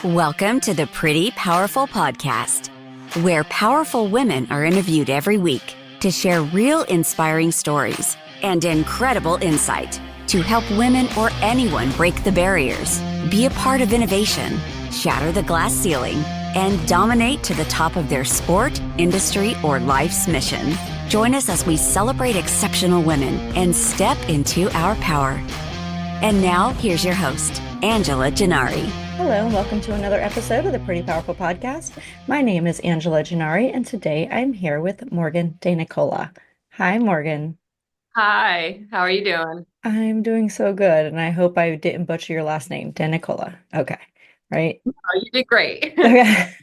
Welcome to the Pretty Powerful Podcast, where powerful women are interviewed every week to share real inspiring stories and incredible insight to help women or anyone break the barriers, be a part of innovation, shatter the glass ceiling, and dominate to the top of their sport, industry, or life's mission. Join us as we celebrate exceptional women and step into our power. And now, here's your host, Angela Gennari. Hello, and welcome to another episode of the Pretty Powerful Podcast. My name is Angela Gennari, and today I'm here with Morgan DeNicola. Hi, Morgan. Hi, how are you doing? I'm doing so good, and I hope I didn't butcher your last name, DeNicola. Okay, right? Oh, you did great. Okay.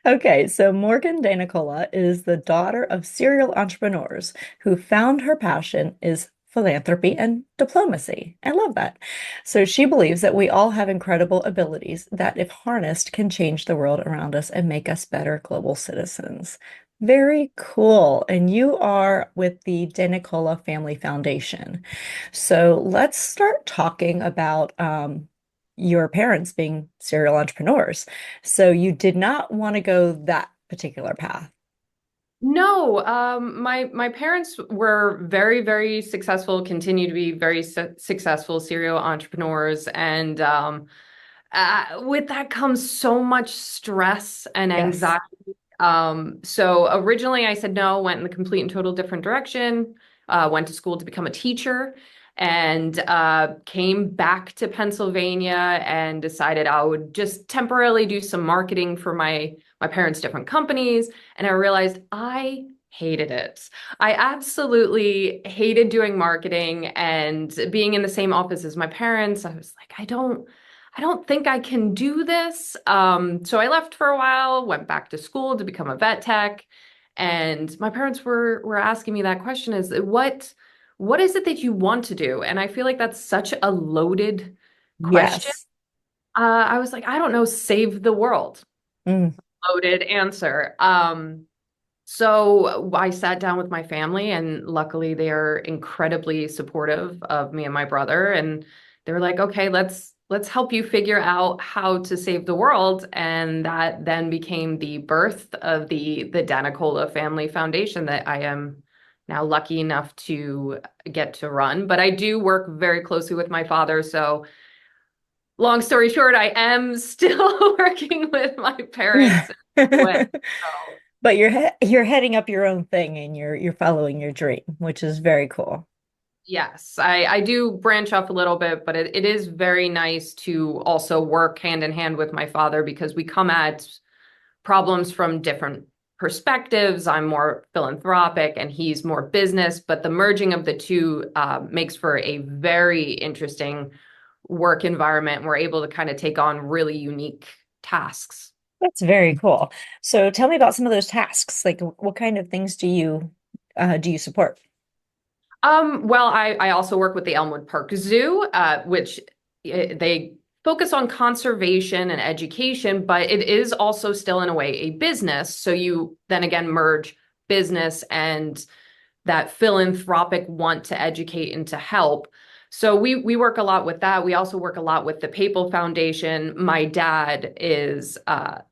Okay, so Morgan DeNicola is the daughter of serial entrepreneurs who found her passion is philanthropy and diplomacy. I love that. So she believes that we all have incredible abilities that, if harnessed, can change the world around us and make us better global citizens. Very cool. And you are with the DeNicola Family Foundation. So let's start talking about your parents being serial entrepreneurs. So you did not want to go that particular path. No, my parents were very, very successful, continue to be very successful serial entrepreneurs, and with that comes so much stress and Yes. anxiety. So originally I said no, went in the complete and total different direction, went to school to become a teacher, and came back to Pennsylvania and decided I would just temporarily do some marketing for my parents' different companies. And I realized I hated it. I absolutely hated doing marketing and being in the same office as my parents. I was like, I don't think I can do this. So I left for a while, went back to school to become a vet tech. And my parents were asking me that question is what is it that you want to do? And I feel like that's such a loaded question. Yes. I was like, I don't know, save the world. Mm. Loaded answer. So I sat down with my family, and luckily they are incredibly supportive of me and my brother. And they were like, okay, let's help you figure out how to save the world. And that then became the birth of the DeNicola Family Foundation that I am now lucky enough to get to run. But I do work very closely with my father. So long story short, I am still working with my parents. So, But you're heading up your own thing and you're following your dream, which is very cool. yes, I do branch off a little bit, but it is very nice to also work hand in hand with my father because we come at problems from different perspectives. I'm more philanthropic and he's more business, but the merging of the two makes for a very interesting work environment. We're able to kind of take on really unique tasks. That's very cool. So tell me about some of those tasks. Like what kind of things do you support? Well, I also work with the Elmwood Park Zoo, which they focus on conservation and education, but it is also still in a way a business. So you then again merge business and that philanthropic want to educate and to help. So we work a lot with that. We also work a lot with the Papal Foundation. My dad is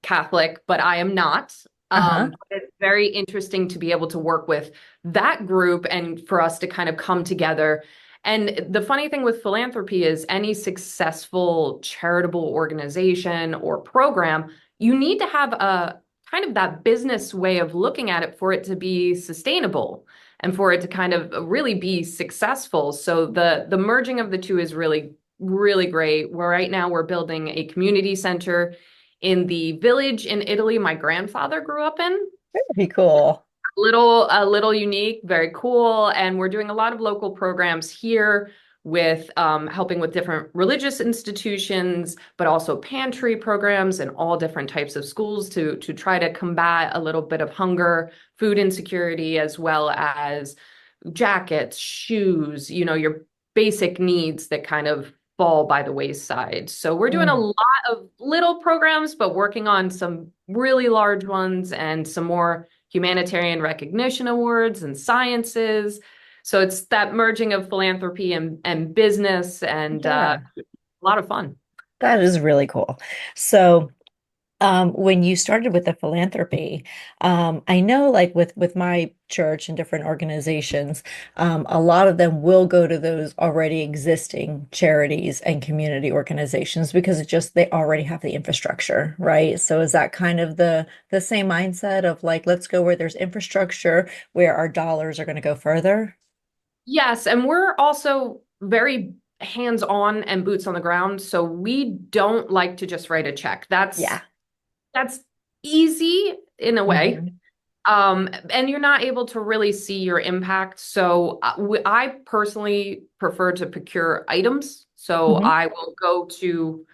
Catholic, but I am not. Uh-huh. But it's very interesting to be able to work with that group and for us to kind of come together. And the funny thing with philanthropy is any successful charitable organization or program, you need to have a kind of that business way of looking at it for it to be sustainable and for it to kind of really be successful. So the merging of the two is really, really great. Where right now we're building a community center in the village in Italy my grandfather grew up in. Very cool. A little unique, very cool. And we're doing a lot of local programs here with helping with different religious institutions, but also pantry programs and all different types of schools to try to combat a little bit of hunger, food insecurity, as well as jackets, shoes, your basic needs that kind of fall by the wayside. So we're doing a Mm. lot of little programs, but working on some really large ones and some more humanitarian recognition awards and sciences. So it's that merging of philanthropy and business and Yeah. a lot of fun. That is really cool. So, when you started with the philanthropy, I know like with my church and different organizations, a lot of them will go to those already existing charities and community organizations because it just they already have the infrastructure, right? So is that kind of the same mindset of like, let's go where there's infrastructure, where our dollars are going to go further? Yes, and we're also very hands-on and boots on the ground, so we don't like to just write a check. Yeah. That's easy in a way. Hmm. And you're not able to really see your impact. So I personally prefer to procure items. So Hmm. I will go to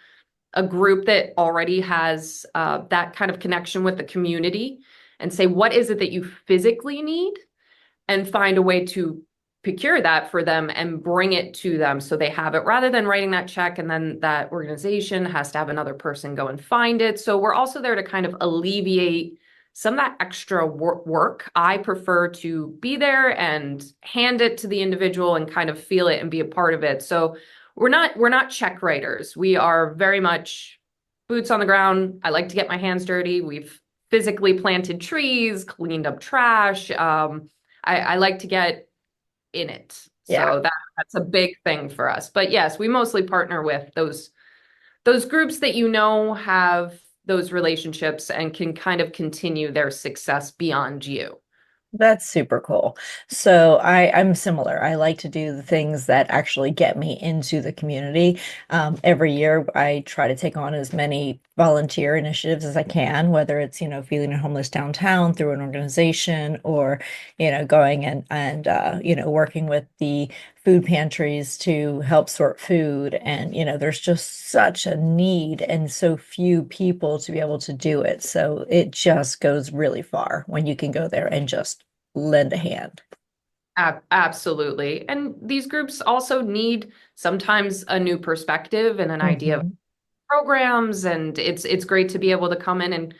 a group that already has that kind of connection with the community and say, what is it that you physically need? And find a way to procure that for them and bring it to them so they have it rather than writing that check and then that organization has to have another person go and find it. So we're also there to kind of alleviate some of that extra work. I prefer to be there and hand it to the individual and kind of feel it and be a part of it. So we're not check writers. We are very much boots on the ground. I like to get my hands dirty. We've physically planted trees, cleaned up trash. I like to get in it. Yeah. So that's a big thing for us. But yes, we mostly partner with those groups that have those relationships and can kind of continue their success beyond you. That's super cool. So I'm similar. I like to do the things that actually get me into the community. Every year I try to take on as many volunteer initiatives as I can, whether it's, feeding the homeless downtown through an organization or, going and working with the food pantries to help sort food. And, there's just such a need and so few people to be able to do it. So it just goes really far when you can go there and just lend a hand. Absolutely. And these groups also need sometimes a new perspective and an idea of Hmm. programs. And it's great to be able to come in and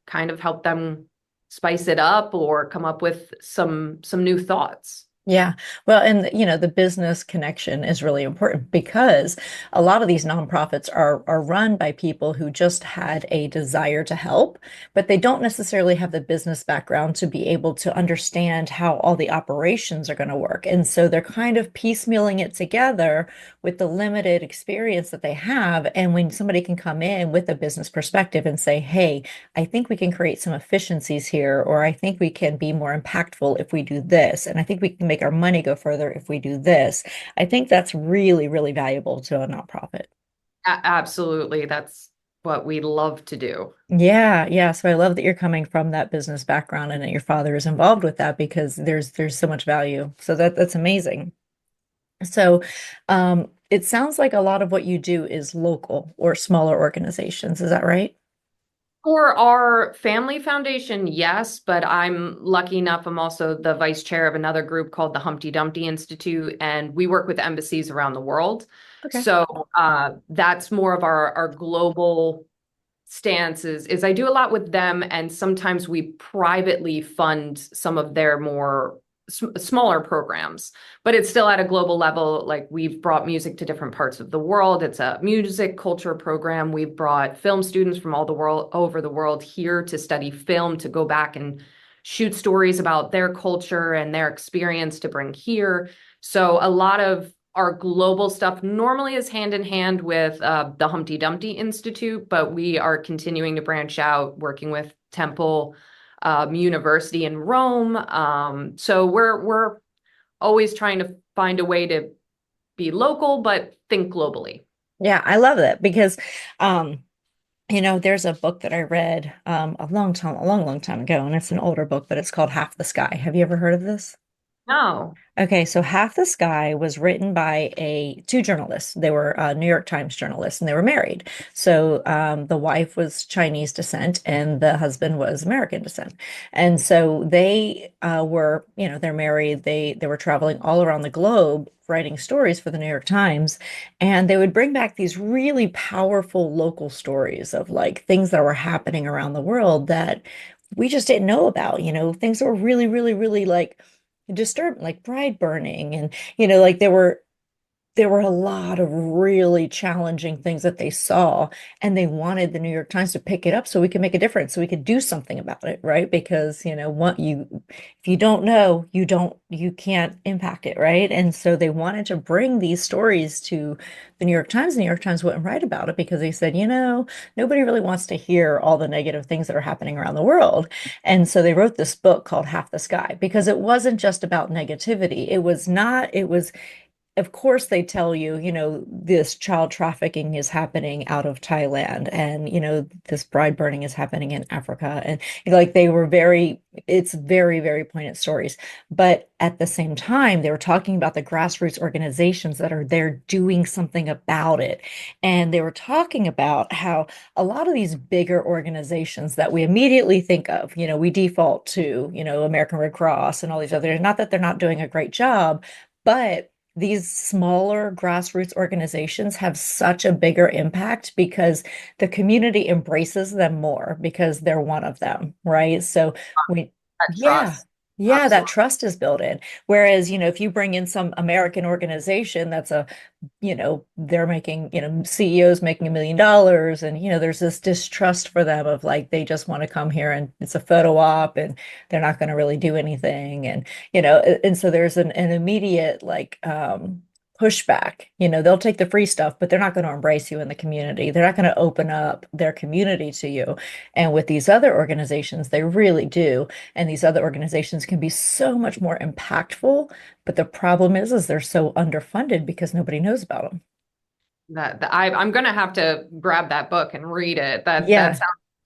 kind of help them spice it up or come up with some new thoughts. Yeah. Well, and the business connection is really important because a lot of these nonprofits are run by people who just had a desire to help, but they don't necessarily have the business background to be able to understand how all the operations are going to work. And so they're kind of piecemealing it together with the limited experience that they have. And when somebody can come in with a business perspective and say, "Hey, I think we can create some efficiencies here, or I think we can be more impactful if we do this, and I think we can make our money go further if we do this." I think that's really, really valuable to a nonprofit. Absolutely. That's what we love to do. Yeah, yeah. So I love that you're coming from that business background and that your father is involved with that because there's so much value. So that's amazing. So it sounds like a lot of what you do is local or smaller organizations. Is that right? For our family foundation, yes, but I'm lucky enough. I'm also the vice chair of another group called the Humpty Dumpty Institute, and we work with embassies around the world. Okay. So that's more of our global stance is I do a lot with them, and sometimes we privately fund some of their more smaller programs, but it's still at a global level. Like we've brought music to different parts of the world. It's a music culture program. We've brought film students from all the world over the world here to study film, to go back and shoot stories about their culture and their experience to bring here. So a lot of our global stuff normally is hand in hand with the Humpty Dumpty Institute, but we are continuing to branch out, working with Temple University in Rome. So we're always trying to find a way to be local, but think globally. Yeah, I love that because there's a book that I read a long, long time ago, and it's an older book, but it's called Half the Sky. Have you ever heard of this? No. Okay, so Half the Sky was written by two journalists. They were New York Times journalists, and they were married. So the wife was Chinese descent, and the husband was American descent. And so they they're married. They were traveling all around the globe, writing stories for the New York Times, and they would bring back these really powerful local stories of like things that were happening around the world that we just didn't know about. Things that were really, really, really like disturbing, like bride burning, and like there were there were a lot of really challenging things that they saw, and they wanted the New York Times to pick it up so we could make a difference, so we could do something about it, right? Because, if you don't know, you can't impact it, right? And so they wanted to bring these stories to the New York Times. The New York Times wouldn't write about it because they said, nobody really wants to hear all the negative things that are happening around the world. And so they wrote this book called Half the Sky because it wasn't just about negativity. It was not, it was of course they tell you, this child trafficking is happening out of Thailand, and this bride burning is happening in Africa, and like they were it's very, very poignant stories. But at the same time, they were talking about the grassroots organizations that are there doing something about it. And they were talking about how a lot of these bigger organizations that we immediately think of, we default to, American Red Cross and all these other, not that they're not doing a great job, but these smaller grassroots organizations have such a bigger impact because the community embraces them more because they're one of them, right? So we, That yeah, trust. yeah, that Absolutely. trust is built in. Whereas, if you bring in some American organization that's they're making, CEOs making $1 million, and, there's this distrust for them of like, they just want to come here and it's a photo op and they're not going to really do anything. And so there's an immediate like, pushback. They'll take the free stuff, but they're not going to embrace you in the community. They're not going to open up their community to you. And with these other organizations, they really do. And these other organizations can be so much more impactful. But the problem is they're so underfunded because nobody knows about them. I'm gonna have to grab that book and read it. That Yeah. sounds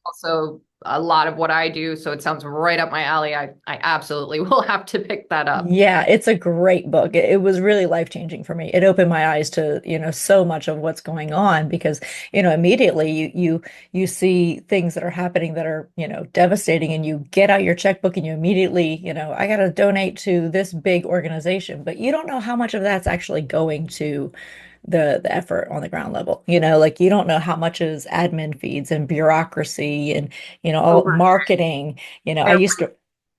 also a lot of what I do, so it sounds right up my alley. I absolutely will have to pick that up. Yeah, it's a great book. It was really life-changing for me. It opened my eyes to, so much of what's going on because, immediately you see things that are happening that are, devastating, and you get out your checkbook and you immediately, I got to donate to this big organization, but you don't know how much of that's actually going to the effort on the ground level. Like you don't know how much is admin fees and bureaucracy and, all Over. marketing. I used to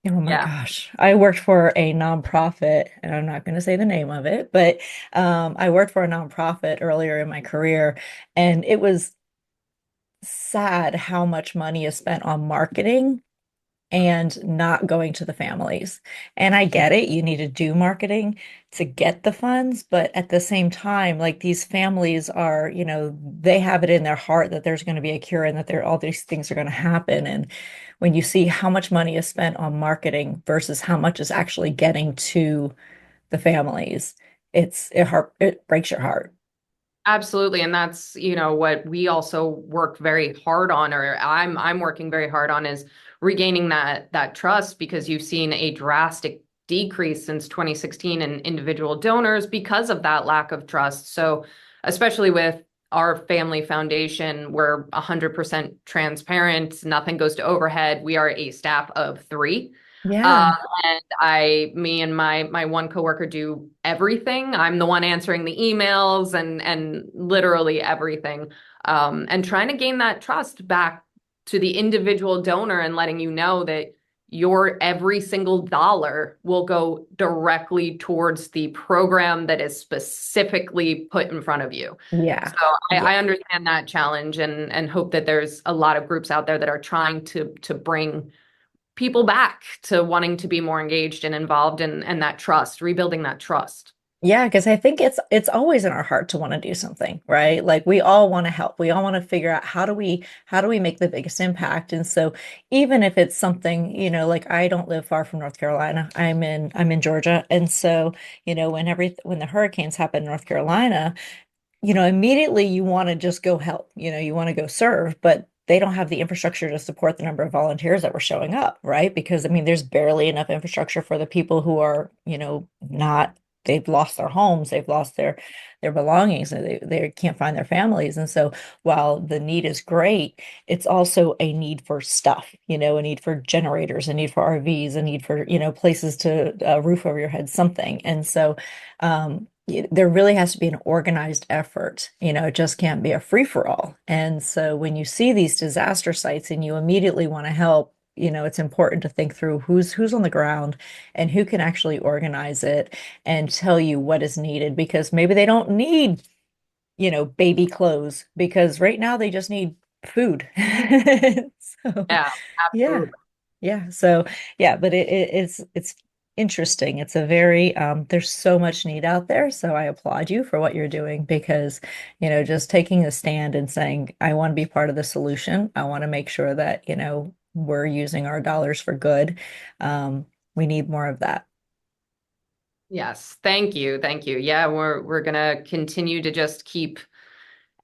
Oh my Yeah. gosh. I worked for a nonprofit, and I'm not going to say the name of it, but I worked for a nonprofit earlier in my career, and it was sad how much money is spent on marketing and not going to the families. And I get it, you need to do marketing to get the funds, but at the same time, like these families are, they have it in their heart that there's going to be a cure and that all these things are going to happen. And when you see how much money is spent on marketing versus how much is actually getting to the families, it breaks your heart. Absolutely. And that's, what we also work very hard on, or I'm working very hard on, is regaining that trust, because you've seen a drastic decrease since 2016 in individual donors because of that lack of trust. So especially with our family foundation, we're 100% transparent, nothing goes to overhead. We are a staff of 3. Um, Yeah. and me and my one coworker do everything. I'm the one answering the emails and literally everything. And trying to gain that trust back to the individual donor and letting you know that your every single dollar will go directly towards the program that is specifically put in front of you. Yeah. So Yeah. I understand that challenge, and hope that there's a lot of groups out there that are trying to bring people back to wanting to be more engaged and involved, and that trust, rebuilding that trust. Yeah, because I think it's always in our heart to want to do something, right? Like we all want to help. We all want to figure out how do we make the biggest impact. And so even if it's something, like I don't live far from North Carolina. I'm in Georgia. And so, when the hurricanes happen in North Carolina, immediately you want to just go help, you want to go serve, but they don't have the infrastructure to support the number of volunteers that were showing up, right? Because I mean, there's barely enough infrastructure for the people who are, not, they've lost their homes, they've lost their belongings, and they can't find their families. And so while the need is great, it's also a need for stuff, a need for generators, a need for RVs, a need for, places to roof over your head, something. And so there really has to be an organized effort. It just can't be a free for all. And so when you see these disaster sites and you immediately want to help, it's important to think through who's on the ground and who can actually organize it and tell you what is needed, because maybe they don't need, baby clothes, because right now they just need food. So, Yeah, yeah. absolutely. Yeah. So, yeah, but it's interesting. It's a very there's so much need out there. So I applaud you for what you're doing, because, just taking a stand and saying, I want to be part of the solution. I want to make sure that, we're using our dollars for good. Um, we need more of that. Yes, thank you. Thank you. Yeah, we're gonna continue to just keep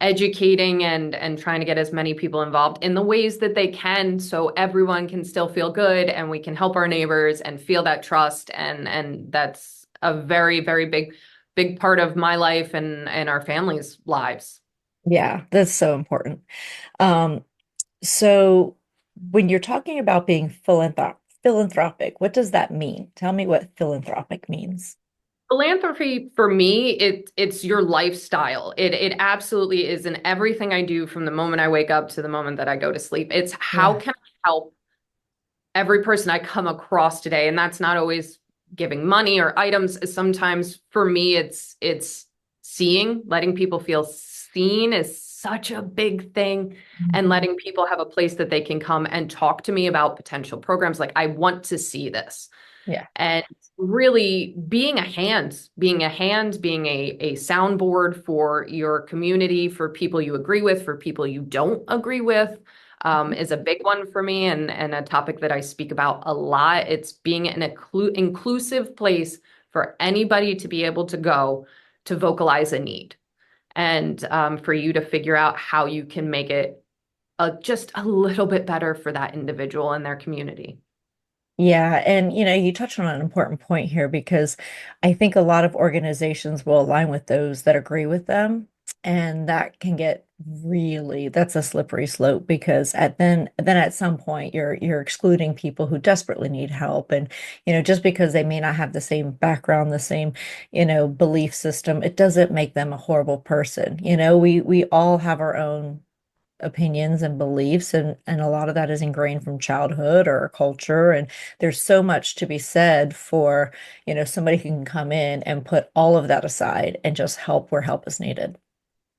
educating and trying to get as many people involved in the ways that they can, so everyone can still feel good and we can help our neighbors and feel that trust, and that's a very, very big part of my life and our families' lives. Yeah, that's so important. Um, so when you're talking about being philanthropic, what does that mean? Tell me what philanthropic means. Philanthropy for me, it's your lifestyle. It absolutely is in everything I do from the moment I wake up to the moment that I go to sleep. It's how Yeah. can I help every person I come across today. And that's not always giving money or items. Sometimes for me, it's seeing, letting people feel seen is such a big thing. And Mhm. letting people have a place that they can come and talk to me about potential programs. Like, I want to see this. Yeah. And really being a soundboard for your community, for people you agree with, for people you don't agree with, is a big one for me, and a topic that I speak about a lot. It's being an inclusive place for anybody to be able to go to vocalize a need, and for you to figure out how you can make it just a little bit better for that individual and their community. Yeah, and you touched on an important point here, because I think a lot of organizations will align with those that agree with them, and that can get that's a slippery slope, because then at some point you're excluding people who desperately need help. And just because they may not have the same background, the same, belief system, it doesn't make them a horrible person. We all have our own opinions and beliefs, and a lot of that is ingrained from childhood or culture, and there's so much to be said for somebody who can come in and put all of that aside and just help where help is needed.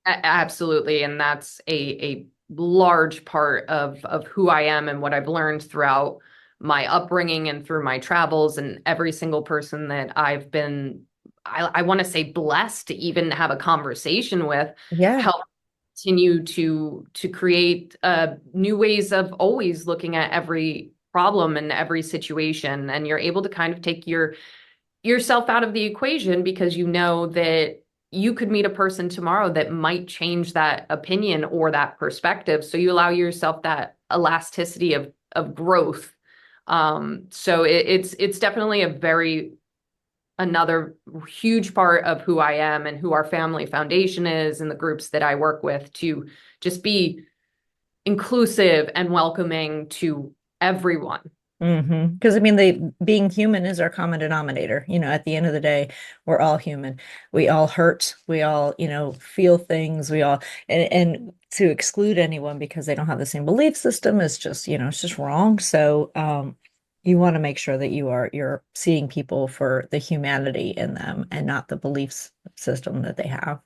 Absolutely. And that's a large part of who I am and what I've learned throughout my upbringing and through my travels, and every single person that I've been, I want to say, blessed to even have a conversation with, Yeah. help continue to create new ways of always looking at every problem and every situation. And you're able to kind of take yourself out of the equation, because you know that you could meet a person tomorrow that might change that opinion or that perspective. So you allow yourself that elasticity of growth. So it's definitely another huge part of who I am and who our family foundation is, and the groups that I work with, to just be inclusive and welcoming to everyone. Because I mean, being human is our common denominator. At the end of the day, we're all human. We all hurt. We all, feel things. We all, and to exclude anyone because they don't have the same belief system is just, it's just wrong. So, you want to make sure that you're seeing people for the humanity in them and not the beliefs system that they have.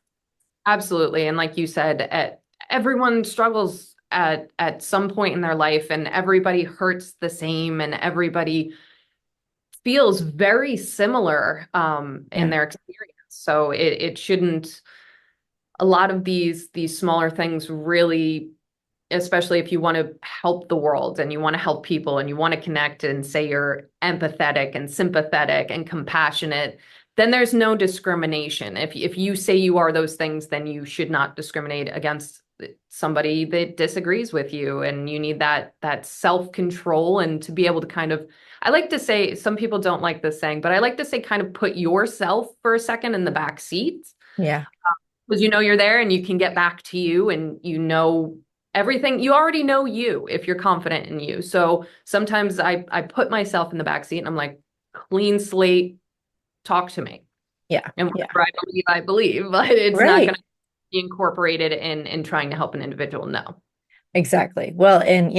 Absolutely. And like you said, everyone struggles at some point in their life, and everybody hurts the same, and everybody feels very similar in Yeah. their experience. So it shouldn't, a lot of these smaller things really, especially if you want to help the world and you want to help people and you want to connect and say you're empathetic and sympathetic and compassionate, then there's no discrimination. If you say you are those things, then you should not discriminate against somebody that disagrees with you. And you need that self-control, and to be able to kind of, I like to say, some people don't like this saying, but I like to say, kind of put yourself for a second in the back seat, Yeah. because you're there and you can get back to you, and everything. You already know you if you're confident in you. So sometimes I put myself in the back seat and I'm like, clean slate, talk to me. Yeah. And Yeah. whatever I believe, but it's not going Right. to be incorporated in trying to help an individual. No. Exactly. Well, and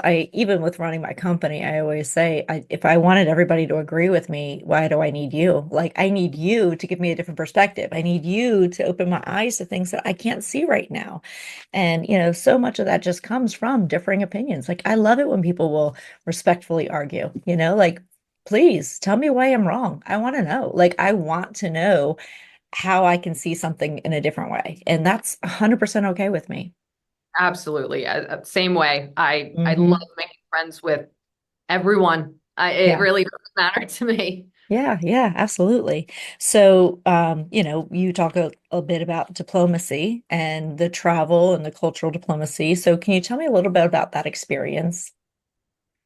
I even with running my company, I always say, if I wanted everybody to agree with me, why do I need you? Like, I need you to give me a different perspective. I need you to open my eyes to things that I can't see right now. And, so much of that just comes from differing opinions. Like, I love it when people will respectfully argue, like, please tell me why I'm wrong. I want to know. Like, I want to know how I can see something in a different way. And that's 100% okay with me. Absolutely. Same way. I love Hmm. making friends with everyone. It Yeah. really doesn't matter to me. Yeah, yeah, absolutely. So, you talk a bit about diplomacy and the travel and the cultural diplomacy. So, can you tell me a little bit about that experience?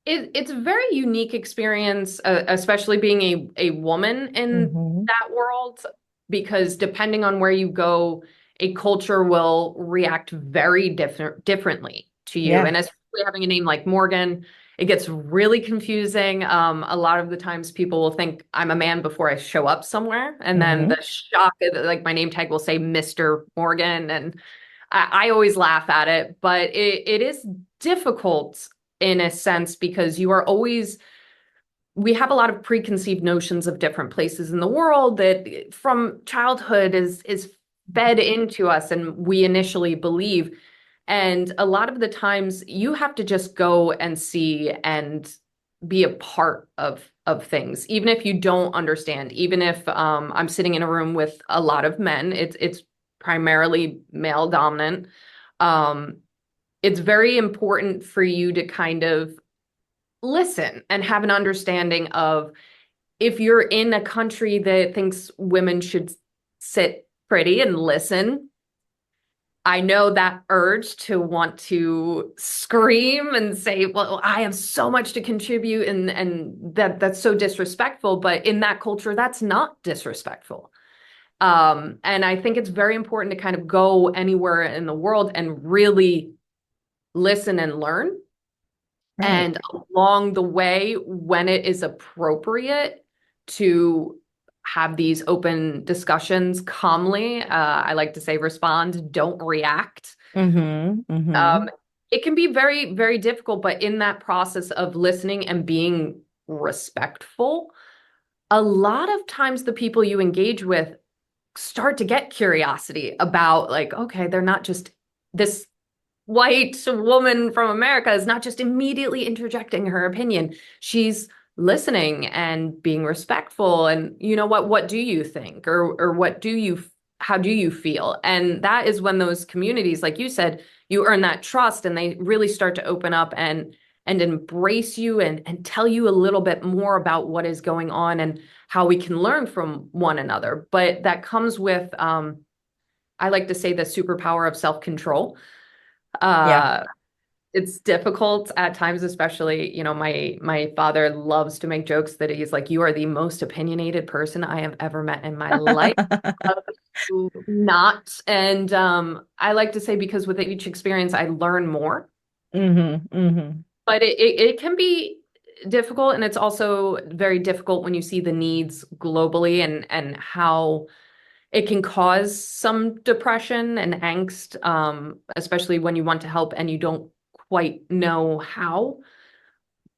It's a very unique experience, especially being a woman in Hmm. that world, because depending on where you go, a culture will react very differently to you. Yeah. And especially having a name like Morgan, it gets really confusing. A lot of the times people will think I'm a man before I show up somewhere, and then Hmm. the shock, like my name tag will say Mr. Morgan, and I always laugh at it, but it is difficult in a sense because we have a lot of preconceived notions of different places in the world that from childhood is fed into us and we initially believe. And a lot of the times you have to just go and see and be a part of things, even if you don't understand, even if I'm sitting in a room with a lot of men, it's primarily male dominant. Um, it's very important for you to kind of listen and have an understanding of if you're in a country that thinks women should sit pretty and listen. I know that urge to want to scream and say, "Well, I have so much to contribute," and that's so disrespectful. But in that culture, that's not disrespectful. And I think it's very important to kind of go anywhere in the world and really listen and learn. Right. And along the way, when it is appropriate to have these open discussions calmly, I like to say respond, don't react. Hmm. Um, Hmm. it can be very, very difficult, but in that process of listening and being respectful, a lot of times the people you engage with start to get curiosity about, like, okay, they're not just this white woman from America is not just immediately interjecting her opinion. She's listening and being respectful. And you know what do you think? Or how do you feel? And that is when those communities, like you said, you earn that trust and they really start to open up and embrace you and tell you a little bit more about what is going on and how we can learn from one another. But that comes with, I like to say, the superpower of self-control. Yeah. uh it's difficult at times, especially, my father loves to make jokes that he's like, you are the most opinionated person I have ever met in my life. Not. And I like to say, because with each experience I learn more, Hmm. Hmm. but it can be difficult, and it's also very difficult when you see the needs globally and how it can cause some depression and angst, especially when you want to help and you don't quite know how.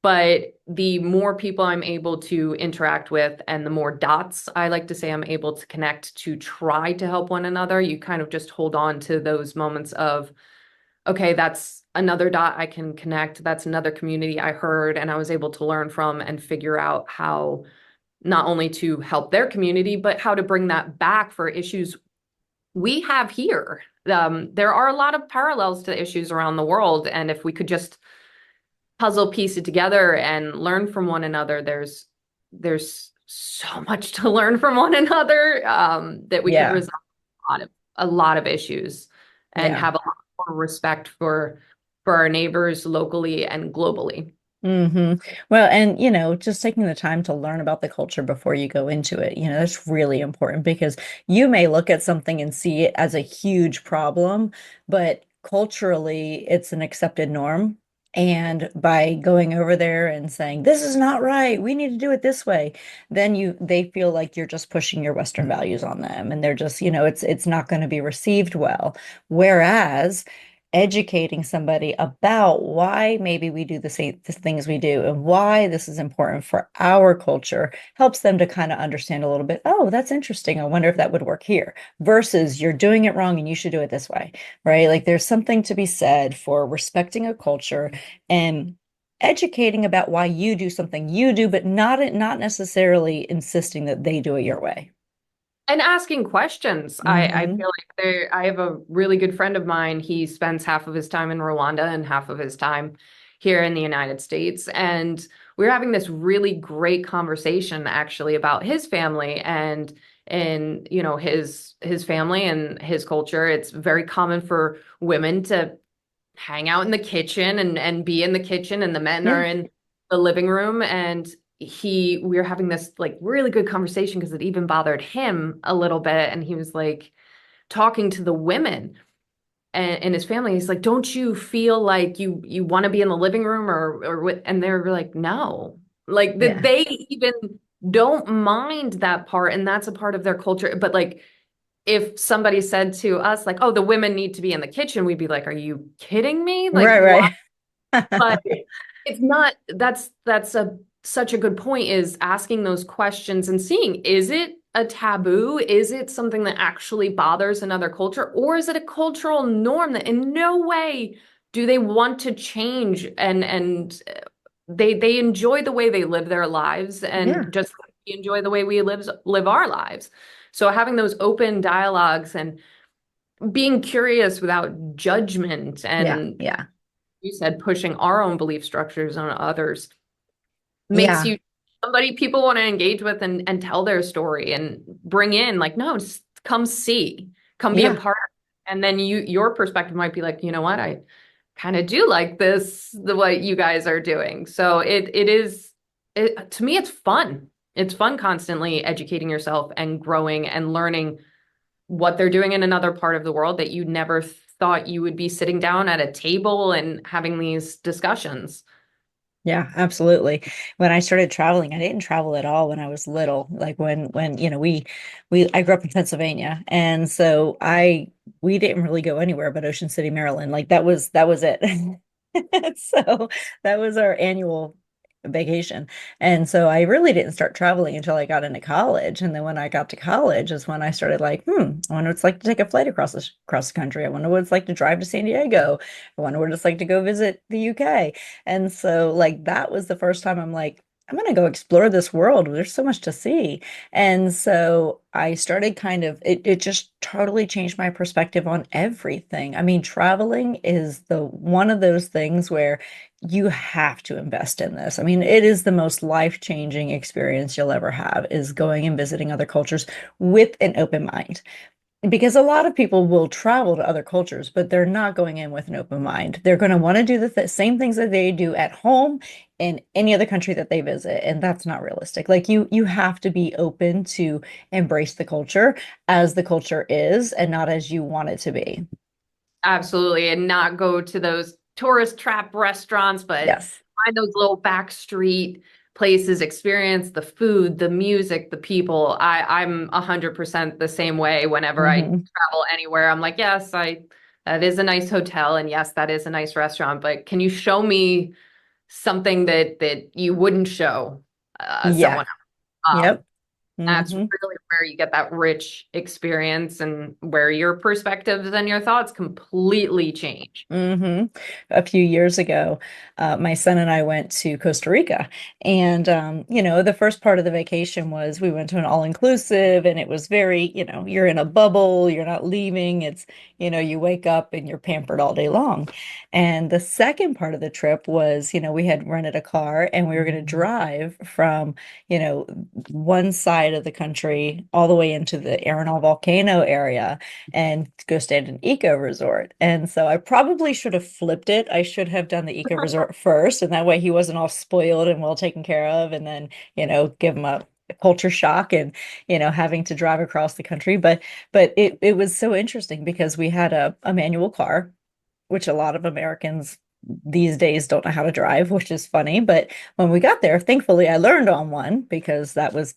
But the more people I'm able to interact with and the more dots I like to say I'm able to connect to try to help one another, you kind of just hold on to those moments of, okay, that's another dot I can connect. That's another community I heard and I was able to learn from and figure out how not only to help their community, but how to bring that back for issues we have here. There are a lot of parallels to issues around the world, and if we could just puzzle piece it together and learn from one another, there's so much to learn from one another, that we could Yeah. resolve a lot of issues and Yeah. have a lot more respect for our neighbors locally and globally. Hmm. Well, and just taking the time to learn about the culture before you go into it, that's really important because you may look at something and see it as a huge problem, but culturally it's an accepted norm. And by going over there and saying, this is not right, we need to do it this way, then they feel like you're just pushing your Western values on them. And they're just, it's not going to be received well. Whereas educating somebody about why maybe we do the things we do and why this is important for our culture helps them to kind of understand a little bit. Oh, that's interesting. I wonder if that would work here versus you're doing it wrong and you should do it this way, right? Like there's something to be said for respecting a culture and educating about why you do something you do, but not necessarily insisting that they do it your way. And asking questions. I Hmm. feel like I have a really good friend of mine. He spends half of his time in Rwanda and half of his time here in the United States. And we were having this really great conversation actually about his family and his family and his culture. It's very common for women to hang out in the kitchen and be in the kitchen, and the men are Yeah. in the living room. And we were having this like really good conversation because it even bothered him a little bit. And he was like talking to the women and his family. He's like, don't you feel like you want to be in the living room or what? And they're like, no, like that Yeah. they even don't mind that part. And that's a part of their culture. But like, if somebody said to us like, oh, the women need to be in the kitchen, we'd be like, are you kidding me? Like, why? Right, But right. it's not, that's a such a good point, is asking those questions and seeing, is it a taboo? Is it something that actually bothers another culture? Or is it a cultural norm that in no way do they want to change, and they enjoy the way they live their lives, Yeah. and just like we enjoy the way we live our lives. So having those open dialogues and being curious without judgment, Yeah. and Yeah. you said pushing our own belief structures on others, makes Yeah. you somebody people want to engage with and tell their story and bring in, like, no, just come see, come be a Yeah. part of it. And then your perspective might be like, you know what, I kind of do like this, the what you guys are doing. So it is, to me, it's fun. It's fun constantly educating yourself and growing and learning what they're doing in another part of the world that you never thought you would be sitting down at a table and having these discussions. Yeah, absolutely. When I started traveling, I didn't travel at all when I was little. Like when, I grew up in Pennsylvania, and so we didn't really go anywhere but Ocean City, Maryland. Like that was it. So that was our annual vacation. And so I really didn't start traveling until I got into college. And then when I got to college is when I started like, I wonder what it's like to take a flight across the country. I wonder what it's like to drive to San Diego. I wonder what it's like to go visit the UK. And so, like, that was the first time I'm like, I'm going to go explore this world. There's so much to see. And so I started it just totally changed my perspective on everything. I mean, traveling is the one of those things where you have to invest in this. I mean, it is the most life-changing experience you'll ever have is going and visiting other cultures with an open mind. Because a lot of people will travel to other cultures, but they're not going in with an open mind. They're going to want to do the same things that they do at home in any other country that they visit, and that's not realistic. Like you have to be open to embrace the culture as the culture is and not as you want it to be. Absolutely. And not go to those tourist trap restaurants, but Yes. find those little back street places, experience the food, the music, the people. I'm 100% the same way whenever I Hmm. travel anywhere. I'm like, yes, that is a nice hotel, and yes, that is a nice restaurant, but can you show me something that you wouldn't show Yeah. someone else? Yep. That's Hmm. really where you get that rich experience and where your perspectives and your thoughts completely change. hmm A few years ago, my son and I went to Costa Rica. And, the first part of the vacation was we went to an all-inclusive, and it was very, you're in a bubble, you're not leaving. You wake up and you're pampered all day long. And the second part of the trip was, we had rented a car and we were going to drive from, one side of the country all the way into the Arenal volcano area and go stay at an eco resort. And so I probably should have flipped it. I should have done the eco resort first, and that way he wasn't all spoiled and well taken care of, and then, give him a culture shock and, having to drive across the country. But it was so interesting because we had a manual car, which a lot of Americans these days don't know how to drive, which is funny. But when we got there, thankfully I learned on one because that was,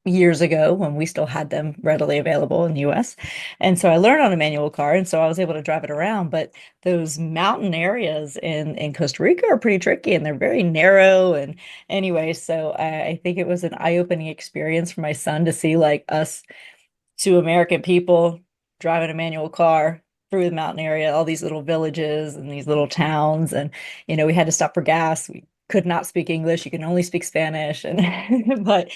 years ago when we still had them readily available in the US. And so I learned on a manual car, and so I was able to drive it around. But those mountain areas in Costa Rica are pretty tricky, and they're very narrow. And anyway, so I think it was an eye-opening experience for my son to see like us two American people driving a manual car through the mountain area, all these little villages and these little towns. And, we had to stop for gas. We could not speak English. You can only speak Spanish. And, but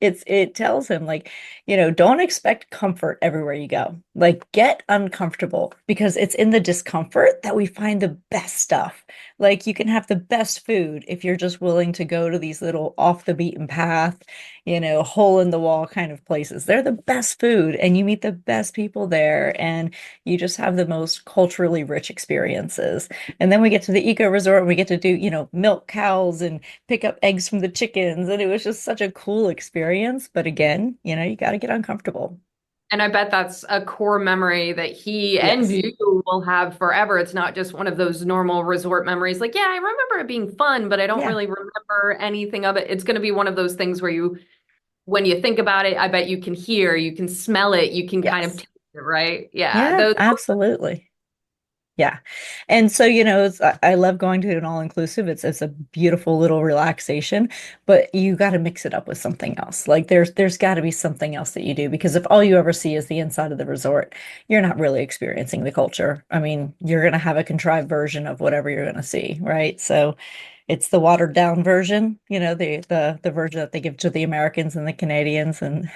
it tells him like, don't expect comfort everywhere you go. Like get uncomfortable because it's in the discomfort that we find the best stuff. Like you can have the best food if you're just willing to go to these little off the beaten path, hole in the wall kind of places. They're the best food and you meet the best people there and you just have the most culturally rich experiences. And then we get to the eco resort and we get to do, milk cows and pick up eggs from the chickens. And it was just such a cool experience. But again, you got to get uncomfortable. And I bet that's a core memory that he and Yes. you will have forever. It's not just one of those normal resort memories. Like, yeah, I remember it being fun, but I don't Yeah. really remember anything of it. It's going to be one of those things where when you think about it, I bet you can hear, you can smell it, you can kind of Yes. taste it, right? Yeah. Yeah, absolutely. Yeah. And so, I love going to an all-inclusive. It's a beautiful little relaxation, but you got to mix it up with something else. Like there's got to be something else that you do because if all you ever see is the inside of the resort, you're not really experiencing the culture. I mean, you're going to have a contrived version of whatever you're going to see, right? So it's the watered down version, the version that they give to the Americans and the Canadians and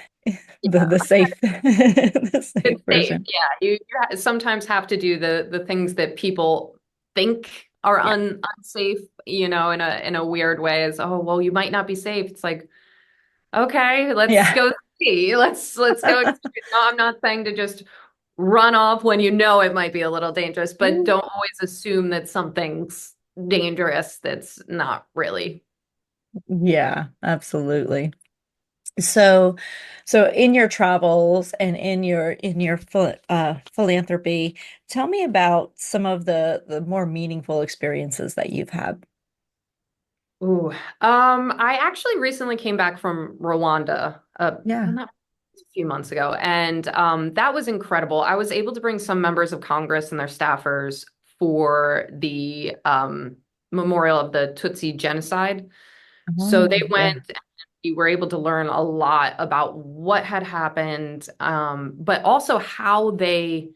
the safe the safe It's safe. version. Yeah. You sometimes have to do the things that people think are Yeah. unsafe, in a weird way is, oh, well, you might not be safe. It's like, okay, let's Yeah. go see. Let's go. No, I'm not saying to just run off when you know it might be a little dangerous, but don't always assume that something's dangerous that's not really. Yeah, absolutely. So, so in your travels and in your philanthropy, tell me about some of the more meaningful experiences that you've had. Ooh, I actually recently came back from Rwanda, Yeah. not a few months ago, and that was incredible. I was able to bring some members of Congress and their staffers for the memorial of the Tutsi genocide. So they Oh, went yeah. and we were able to learn a lot about what had happened, but also how they've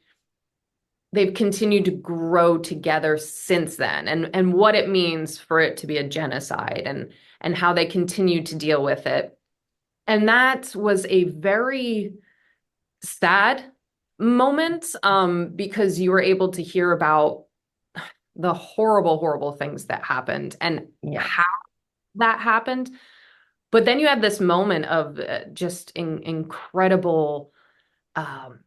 continued to grow together since then and what it means for it to be a genocide and how they continue to deal with it. And that was a very sad moment because you were able to hear about the horrible, horrible things that happened and Yeah. how that happened. But then you had this moment of just incredible um,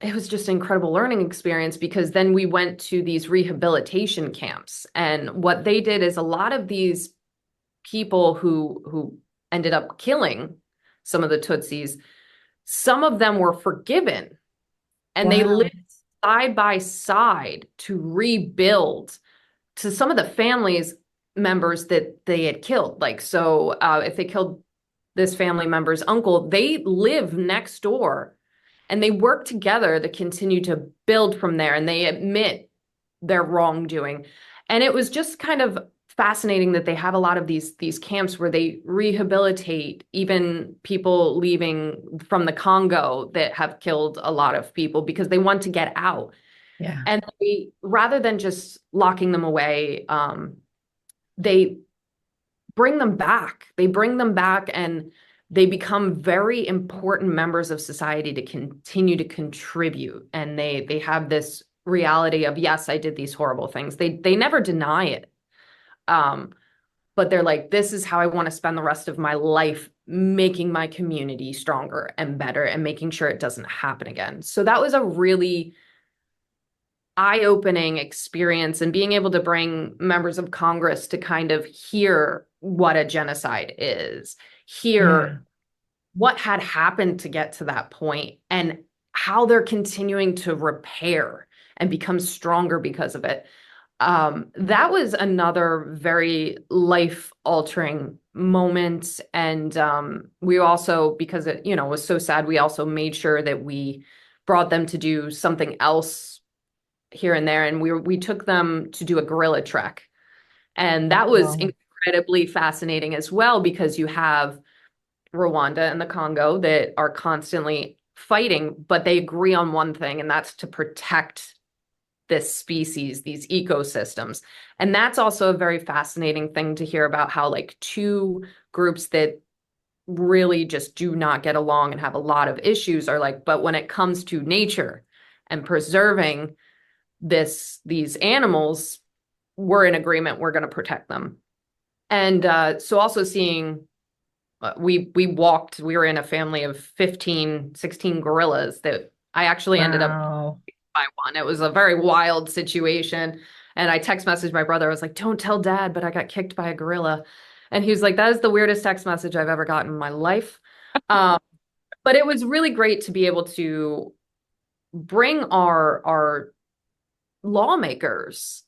it was just an incredible learning experience because then we went to these rehabilitation camps. And what they did is a lot of these people who ended up killing some of the Tutsis, some of them were forgiven and they Wow. lived side by side to rebuild to some of the families members that they had killed. Like, so if they killed this family member's uncle, they live next door and they work together to continue to build from there and they admit their wrongdoing. And it was just kind of fascinating that they have a lot of these camps where they rehabilitate even people leaving from the Congo that have killed a lot of people because they want to get out. Yeah. And they, rather than just locking them away, they bring them back. They bring them back and they become very important members of society to continue to contribute. And they have this reality of, yes, I did these horrible things. They never deny it. But they're like, this is how I want to spend the rest of my life making my community stronger and better and making sure it doesn't happen again. So that was a really eye-opening experience and being able to bring members of Congress to kind of hear what a genocide is, Yeah. hear what had happened to get to that point and how they're continuing to repair and become stronger because of it. That was another very life-altering moment. And we also, because it, was so sad, we also made sure that we brought them to do something else here and there. And we took them to do a gorilla trek. And that was Wow. incredibly fascinating as well, because you have Rwanda and the Congo that are constantly fighting, but they agree on one thing, and that's to protect this species, these ecosystems. And that's also a very fascinating thing to hear about, how like two groups that really just do not get along and have a lot of issues are like, but when it comes to nature and preserving these animals, we're in agreement, we're going to protect them. And so also seeing we were in a family of 15, 16 gorillas that I actually ended up Wow. by one. It was a very wild situation. And I text messaged my brother. I was like, don't tell dad, but I got kicked by a gorilla. And he was like, that is the weirdest text message I've ever gotten in my life. Um, but it was really great to be able to bring our lawmakers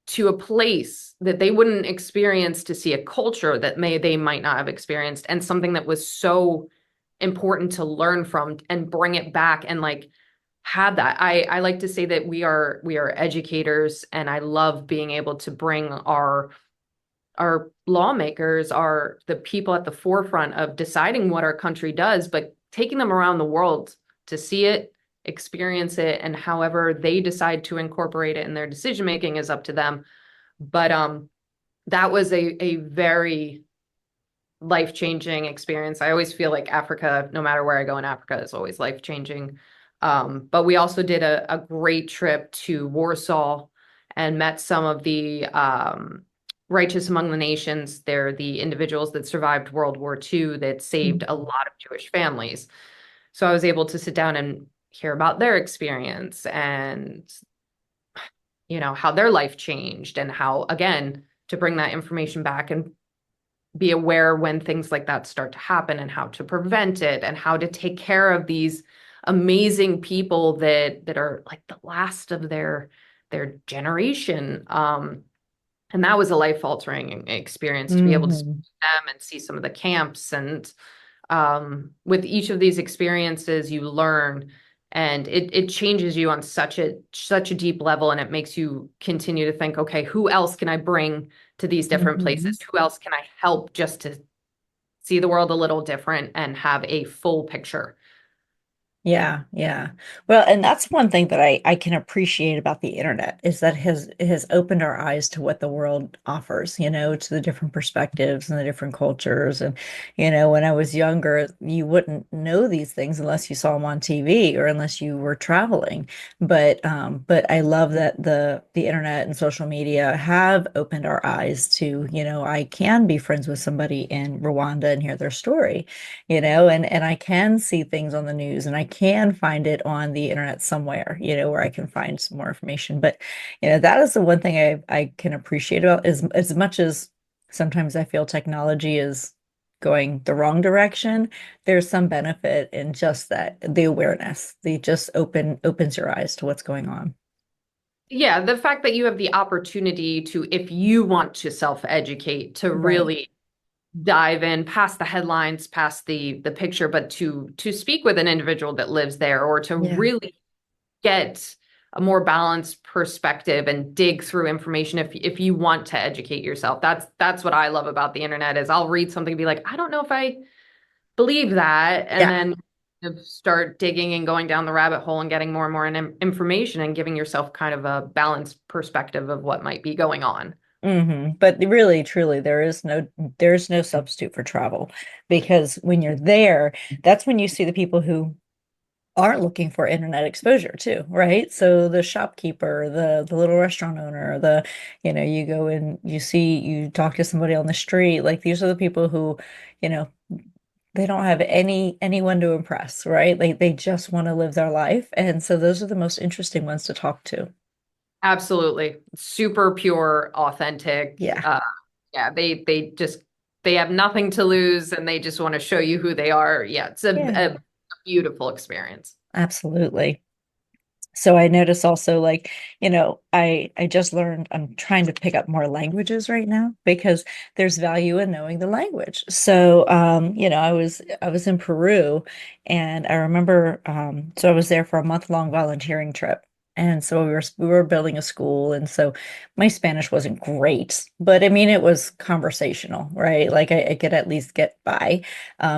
to a place that they wouldn't experience, to see a culture that they might not have experienced, and something that was so important to learn from, and bring it back and like have that. I like to say that we are educators, and I love being able to bring our lawmakers, are the people at the forefront of deciding what our country does, but taking them around the world to see it, experience it, and however they decide to incorporate it in their decision making is up to them. But that was a very life-changing experience. I always feel like Africa, no matter where I go in Africa, is always life-changing. But we also did a great trip to Warsaw and met some of the righteous among the nations. They're the individuals that survived World War II that saved a lot of Jewish families. So I was able to sit down and hear about their experience, and how their life changed, and how, again, to bring that information back and be aware when things like that start to happen, and how to prevent it, and how to take care of these amazing people that are like the last of their generation. And that was a life-altering experience, to be able to speak Hmm. to them and see some of the camps. And with each of these experiences, you learn, and it changes you on such a deep level, and it makes you continue to think, okay, who else can I bring to these different Hmm. places? Who else can I help, just to see the world a little different and have a full picture? Yeah, yeah. Well, and that's one thing that I can appreciate about the internet, is that it has opened our eyes to what the world offers, to the different perspectives and the different cultures. And, when I was younger, you wouldn't know these things unless you saw them on TV or unless you were traveling. But I love that the internet and social media have opened our eyes to, I can be friends with somebody in Rwanda and hear their story, and I can see things on the news, and I can find it on the internet somewhere, where I can find some more information. But, that is the one thing I can appreciate about, as much as sometimes I feel technology is going the wrong direction, there's some benefit in just that, the awareness, the just opens your eyes to what's going on. Yeah, the fact that you have the opportunity to, if you want to self-educate, to Right. really dive in past the headlines, past the picture, but to speak with an individual that lives there, or to Yeah. really get a more balanced perspective and dig through information, if you want to educate yourself. That's what I love about the internet, is I'll read something and be like, I don't know if I believe that, and Yeah. then start digging and going down the rabbit hole and getting more and more information, and giving yourself kind of a balanced perspective of what might be going on. But really, truly, there's no substitute for travel, because when you're there, that's when you see the people who are looking for internet exposure too, right? So the shopkeeper, the little restaurant owner, you go and you talk to somebody on the street, like these are the people who, you know, they don't have anyone to impress, right? Like they just want to live their life. And so those are the most interesting ones to talk to. Absolutely. Super pure, authentic. Yeah. Yeah, they have nothing to lose, and they just want to show you who they are. Yeah, it's a, Yeah, a beautiful experience. absolutely. So I notice also like, I just learned I'm trying to pick up more languages right now because there's value in knowing the language. So I was in Peru and I remember so I was there for a month-long volunteering trip. And so we were building a school, and so my Spanish wasn't great, but I mean it was conversational, right? Like I could at least get by,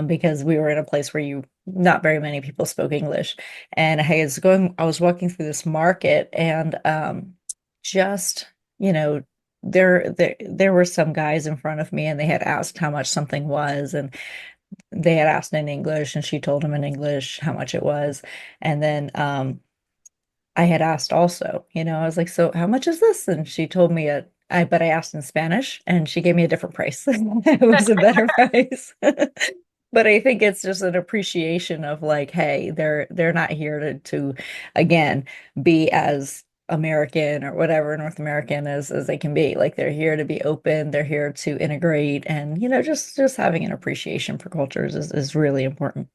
because we were in a place where you not very many people spoke English. And I was walking through this market, and just, you know, there were some guys in front of me, and they had asked how much something was, and they had asked in English, and she told them in English how much it was. And then I had asked also, I was like, so how much is this? And she told me but I asked in Spanish, and she gave me a different price. It was a better price. But I think it's just an appreciation of like, hey, they're not here to again be as American or whatever North American as they can be. Like they're here to be open, they're here to integrate, and just having an appreciation for cultures is really important.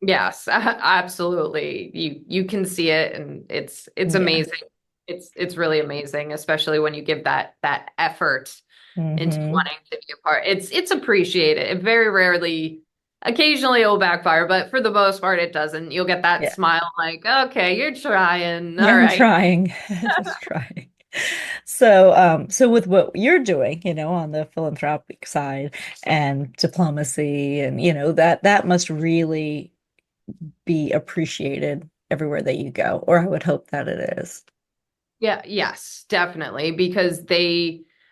Yes, absolutely. You can see it, and it's Yeah. amazing. It's really amazing, especially when you give that effort into Hmm. wanting to be a part. It's appreciated. It very rarely, occasionally it will backfire, but for the most part it doesn't. You'll get that Yeah. smile like, okay, you're trying. Yeah, All I'm right. trying. Just trying. So with what you're doing, on the philanthropic side and diplomacy, and that must really be appreciated everywhere that you go, or I would hope that it is. Yeah, yes, definitely. Because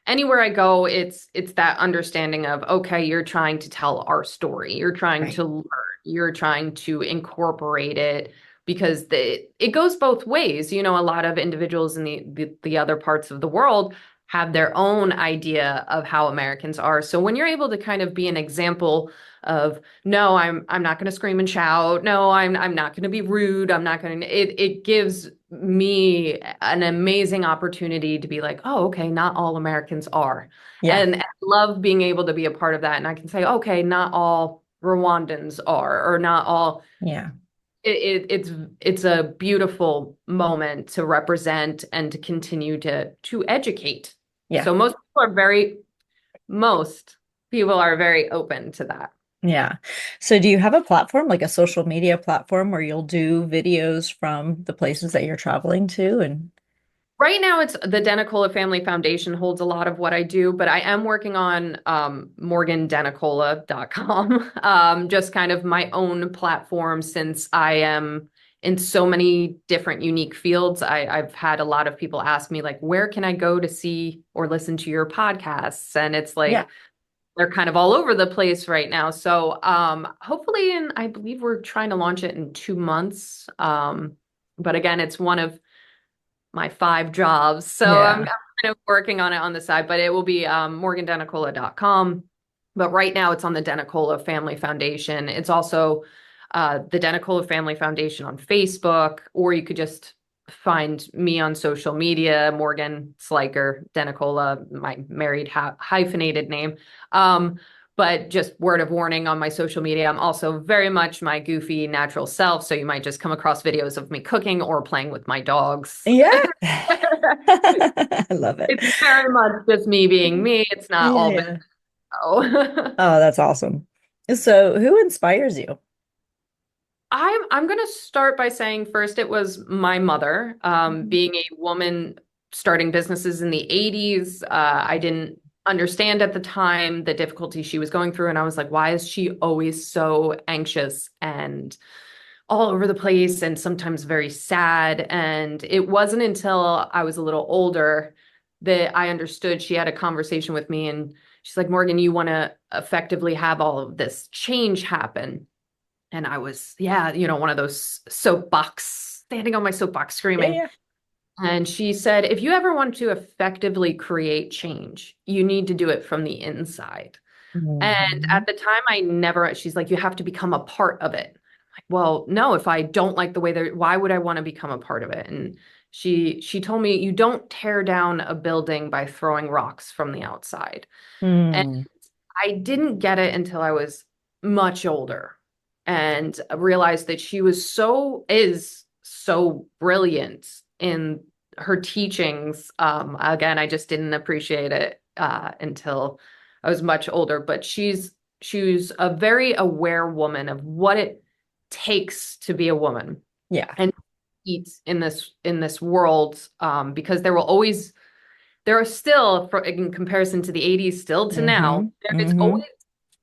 anywhere I go, it's that understanding of, okay, you're trying to tell our story. You're trying Right. to learn. You're trying to incorporate it because it goes both ways. A lot of individuals in the other parts of the world have their own idea of how Americans are. So when you're able to kind of be an example of, no, I'm not going to scream and shout. No, I'm not going to be rude. I'm not going to, it gives me an amazing opportunity to be like, oh, okay, not all Americans are. Yeah. And I love being able to be a part of that. And I can say, okay, not all Rwandans are, or not all. Yeah. It's a beautiful moment to represent and to continue to educate. Yeah. So most people are very open to that. Yeah. So do you have a platform, like a social media platform, where you'll do videos from the places that you're traveling to? And Right now, it's the DeNicola Family Foundation holds a lot of what I do, but I am working on morgandenicola.com, just kind of my own platform since I am in so many different unique fields. I've had a lot of people ask me, like, where can I go to see or listen to your podcasts? And it's yeah. like they're kind of all over the place right now. So hopefully, and I believe we're trying to launch it in 2 months. But again, it's one of my 5 jobs. So I'm Yeah. kind of working on it on the side, but it will be morgandenicola.com. But right now it's on the DeNicola Family Foundation. It's also the DeNicola Family Foundation on Facebook, or you could just find me on social media, Morgan Sliker, DeNicola, my married hyphenated name. But just word of warning on my social media, I'm also very much my goofy natural self. So you might just come across videos of me cooking or playing with my dogs. Yeah. I love it. It's very much just me being me. It's not Yeah, all been yeah. so. Oh, that's awesome. So who inspires you? I'm gonna start by saying first it was my mother. Mhm. Being a woman starting businesses in the 80s, I didn't understand at the time the difficulty she was going through, and I was like, why is she always so anxious and all over the place and sometimes very sad? And it wasn't until I was a little older that I understood. She had a conversation with me, and she's like, Morgan, you want to effectively have all of this change happen. And I was, yeah, one of those soapbox, standing on my soapbox Yeah, screaming. yeah. And she said, if you ever want to effectively create change, you need to do it from the inside. And Hmm. at the time, she's like, you have to become a part of it. Like, well, no, if I don't like the way why would I want to become a part of it? And she told me, you don't tear down a building by throwing rocks from the outside. And Hmm. I didn't get it until I was much older and realized that she is so brilliant in her teachings. Again, I just didn't appreciate it until I was much older, but she's a very aware woman of what it takes to be a woman Yeah. and eat in this world, because there are still, in comparison to the 80s, still to now, there is Mm-hmm. always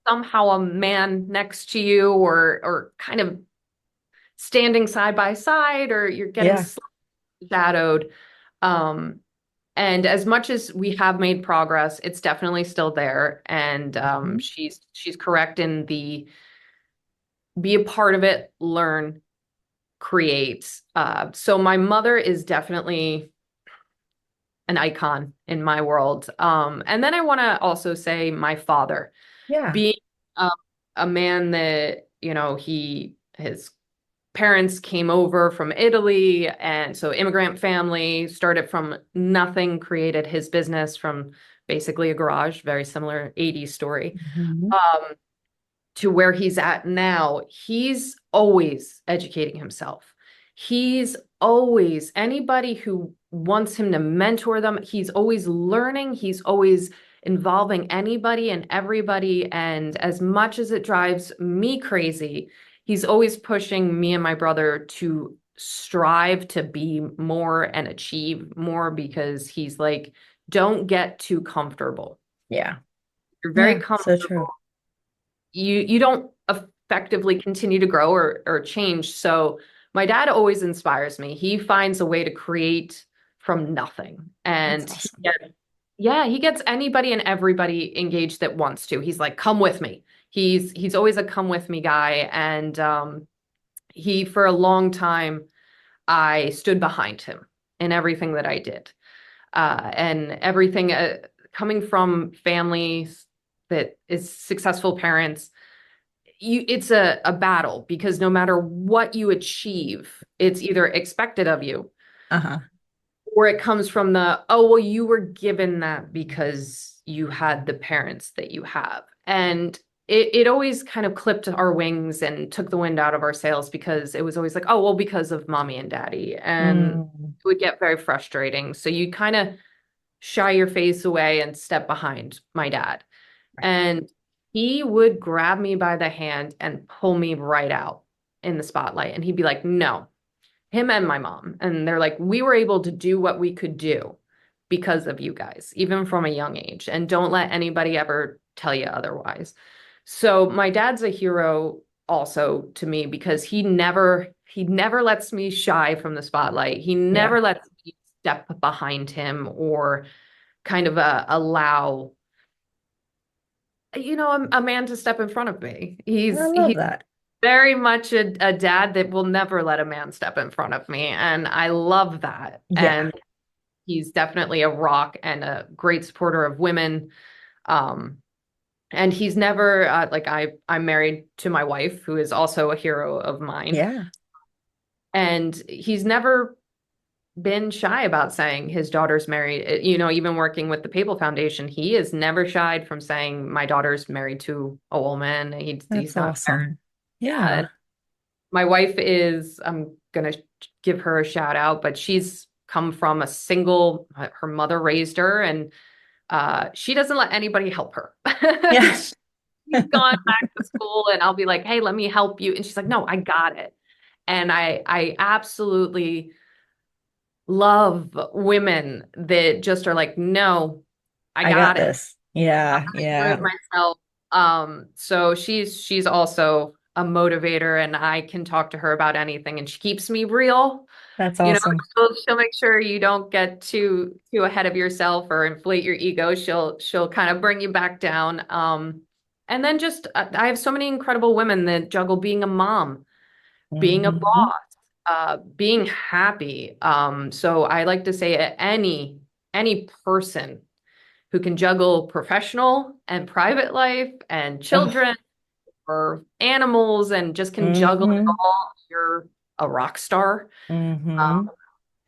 somehow a man next to you, or kind of standing side by side, or you're getting Yeah. shadowed. Um, and as much as we have made progress, it's definitely still there. And Mhm. she's correct in the be a part of it, learn, create. So my mother is definitely an icon in my world. And then I want to also say my father, Yeah. being um, a man that, his parents came over from Italy, and so immigrant family, started from nothing, created his business from basically a garage, very similar 80s story. Mhm. Um, to where he's at now, he's always educating himself. He's always, anybody who wants him to mentor them, he's always learning, he's always involving anybody and everybody. And as much as it drives me crazy, he's always pushing me and my brother to strive to be more and achieve more, because he's like, don't get too comfortable. Yeah. You're very Yeah. So comfortable, true. you don't effectively continue to grow or change. So my dad always inspires me. He finds a way to create from nothing. That's And awesome. he gets anybody and everybody engaged that wants to. He's like, come with me. He's always a come with me guy. And he, for a long time, I stood behind him in everything that I did. And everything, coming from families that is successful parents, it's a battle, because no matter what you achieve, it's either expected of you, Uh-huh. or it comes from the, oh, well, you were given that because you had the parents that you have. And it always kind of clipped our wings and took the wind out of our sails, because it was always like, oh, well, because of mommy and daddy. And Mm. it would get very frustrating. So you kind of shy your face away and step behind my dad. And he would grab me by the hand and pull me right out in the spotlight. And he'd be like, no, him and my mom. And they're like, we were able to do what we could do because of you guys, even from a young age. And don't let anybody ever tell you otherwise. So my dad's a hero also to me, because he never lets me shy from the spotlight. He Yeah. never lets me step behind him, or kind of allow a man to step in front of me. I love He's that. very much a dad that will never let a man step in front of me, and I love that. Yeah. And he's definitely a rock and a great supporter of women. Um, and he's never like, I'm married to my wife, who is also a hero of mine, Yeah. and he's never been shy about saying his daughter's married. Even working with the Papal Foundation, he has never shied from saying my daughter's married to a woman. He's That's not awesome. married. Yeah. My wife is, I'm gonna give her a shout out, but she's come from a single, her mother raised her, and she doesn't let anybody help her. Yeah. She's gone back to school, and I'll be like, hey, let me help you. And she's like, no, I got it. And I absolutely love women that just are like, no, I I got got it. this. Yeah. Do it Yeah. myself. So she's also a motivator, and I can talk to her about anything, and she keeps me real. That's You know, awesome. she'll make sure you don't get too ahead of yourself or inflate your ego. She'll kind of bring you back down. And then just I have so many incredible women that juggle being a mom, being a Hmm. boss, being happy. So I like to say, any person who can juggle professional and private life and Oh. children or animals, and just can juggle it Hmm. all, you're a rock star. Hmm.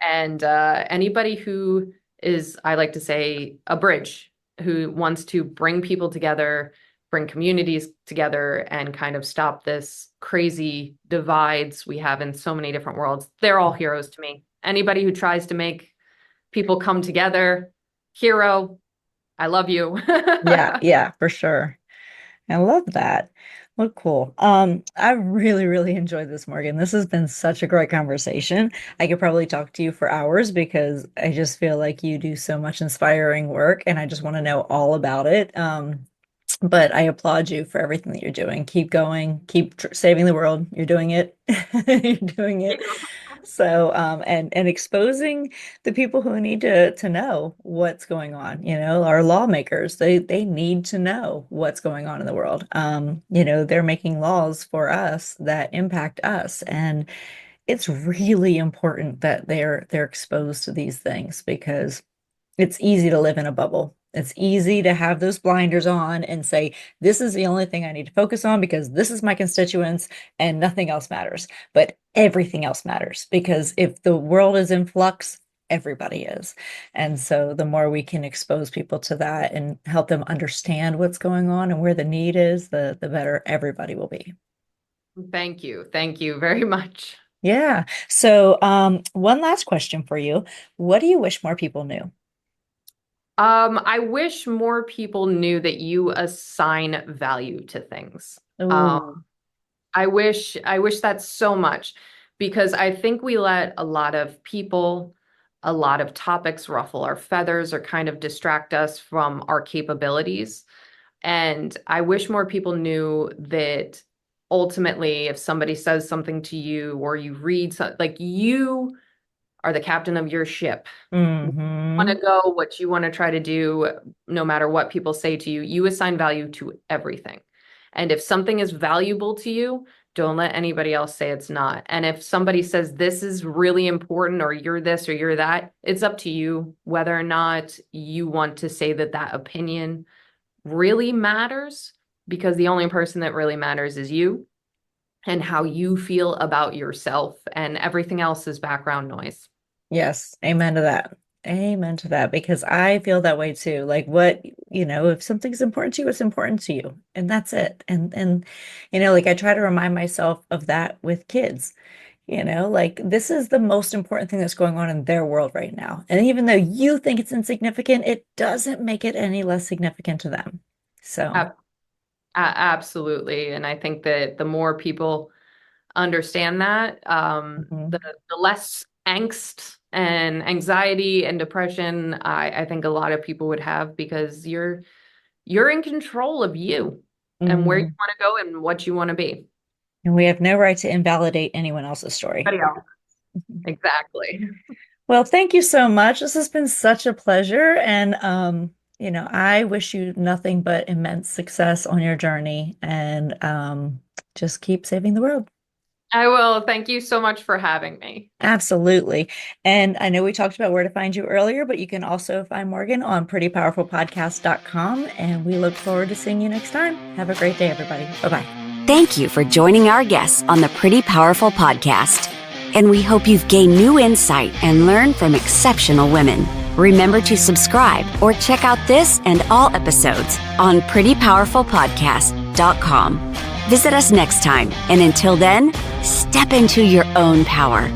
And anybody who is, I like to say, a bridge, who wants to bring people together, bring communities together and kind of stop this crazy divides we have in so many different worlds. They're all heroes to me. Anybody who tries to make people come together, hero, I love you. Yeah, for sure. I love that. Well, cool. I really, really enjoyed this, Morgan. This has been such a great conversation. I could probably talk to you for hours because I just feel like you do so much inspiring work and I just want to know all about it. But I applaud you for everything that you're doing. Keep going, keep saving the world. You're doing it. You're doing it. So, and exposing the people who need to know what's going on, our lawmakers, they need to know what's going on in the world. They're making laws for us that impact us, and it's really important that they're exposed to these things because it's easy to live in a bubble. It's easy to have those blinders on and say, this is the only thing I need to focus on because this is my constituents and nothing else matters. But everything else matters because if the world is in flux, everybody is. And so the more we can expose people to that and help them understand what's going on and where the need is, the better everybody will be. Thank you. Thank you very much. Yeah. So one last question for you. What do you wish more people knew? I wish more people knew that you assign value to things. Ooh. I wish that so much because I think we let a lot of people, a lot of topics ruffle our feathers or kind of distract us from our capabilities. And I wish more people knew that ultimately, if somebody says something to you or you read something, like you are the captain of your ship. Want to go, what you want to try to do, no matter what people say to you, you assign value to everything. And if something is valuable to you, don't let anybody else say it's not. And if somebody says this is really important or you're this or you're that, it's up to you whether or not you want to say that that opinion really matters, because the only person that really matters is you and how you feel about yourself, and everything else is background noise. Yes, amen to that. Amen to that, because I feel that way too. Like if something's important to you, it's important to you. And that's it. And like I try to remind myself of that with kids. Like this is the most important thing that's going on in their world right now. And even though you think it's insignificant, it doesn't make it any less significant to them. So Absolutely. And I think that the more people understand that, the less angst and anxiety and depression I think a lot of people would have, because you're in control of you and where you want to go and what you want to be. And we have no right to invalidate anyone else's story. Exactly. Well, thank you so much. This has been such a pleasure. And I wish you nothing but immense success on your journey, and just keep saving the world. I will. Thank you so much for having me. Absolutely. And I know we talked about where to find you earlier, but you can also find Morgan on prettypowerfulpodcast.com. And we look forward to seeing you next time. Have a great day, everybody. Bye-bye. Thank you for joining our guests on the Pretty Powerful Podcast. And we hope you've gained new insight and learned from exceptional women. Remember to subscribe or check out this and all episodes on prettypowerfulpodcast.com. Visit us next time, and until then, step into your own power.